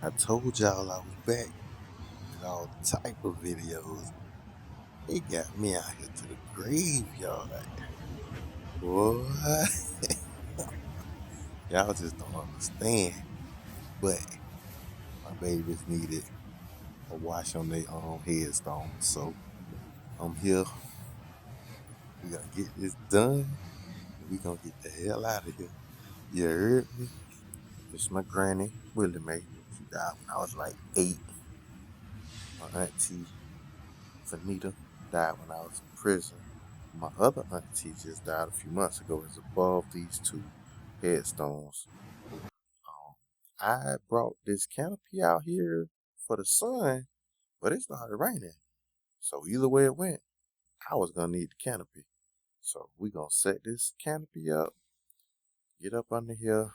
I told y'all I was back with all type of videos. It got me out here to the graveyard. Boy, y'all just don't understand. But my babies needed a wash on their headstone. So I'm here. We gonna get this done. And we gonna get the hell out of here. You heard me? It's my granny, Willie Mae. She died when I was like 8. My auntie, Vanita, died when I was in prison. My other auntie just died a few months ago. Is above these two headstones. Um, I brought this canopy out here for the sun, but it started raining. So either way it went, I was gonna need the canopy. So we gonna set this canopy up, get up under here,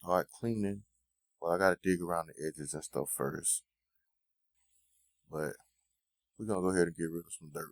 start cleaning. Well, I gotta dig around the edges and stuff first, but we're gonna go ahead and get rid of some dirt.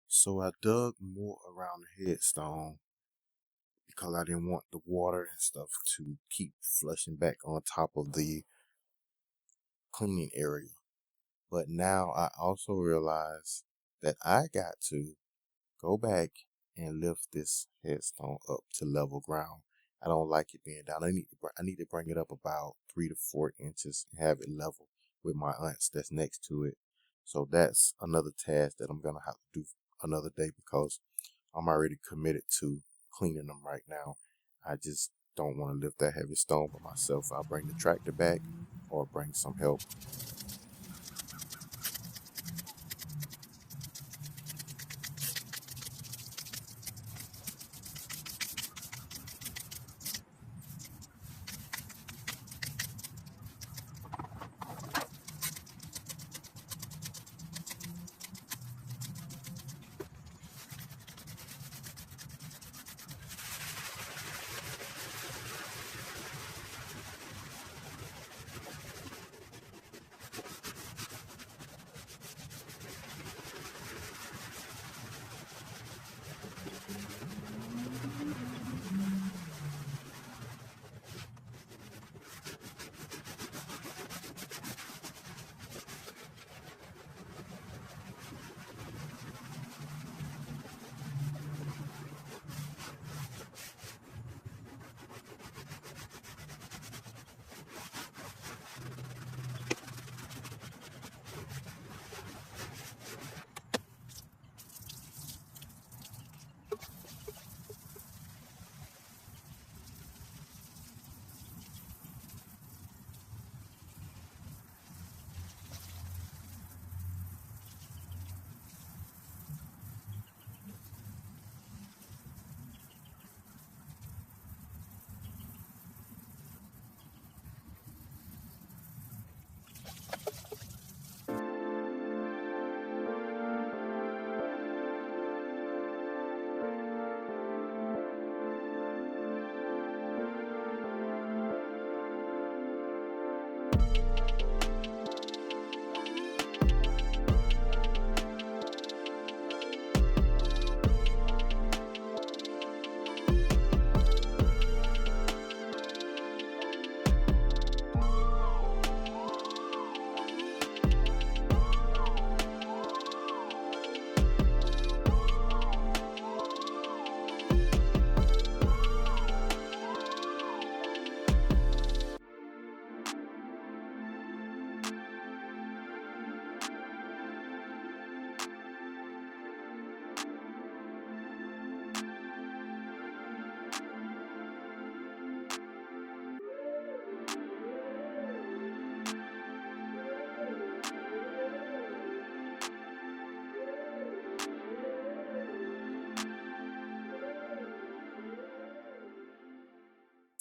So I dug more around the headstone because I didn't want the water and stuff to keep flushing back on top of the cleaning area. But now I also realize that I got to go back and lift this headstone up to level ground. I don't like it being down. I need to bring it up about 3 to 4 inches and have it level with my aunts that's next to it. So that's another task that I'm gonna have to do another day because I'm already committed to cleaning them right now. I just don't want to lift that heavy stone by myself. I'll bring the tractor back or bring some help.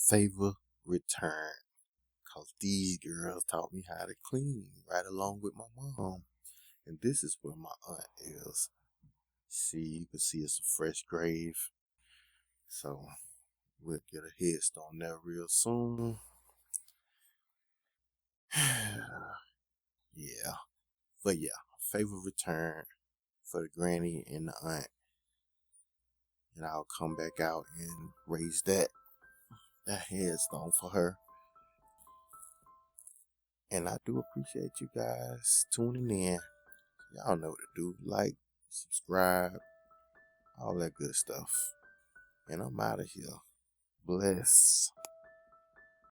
Favor return. Because these girls taught me how to clean right along with my mom. And this is where my aunt is. See, you can see it's a fresh grave. So we'll get a headstone there real soon. Yeah. But yeah, favor return for the granny and the aunt. And I'll come back out and raise that headstone for her. And I do appreciate you guys tuning in. Y'all know what to do. Like, subscribe, all that good stuff. And I'm out of here. Bless.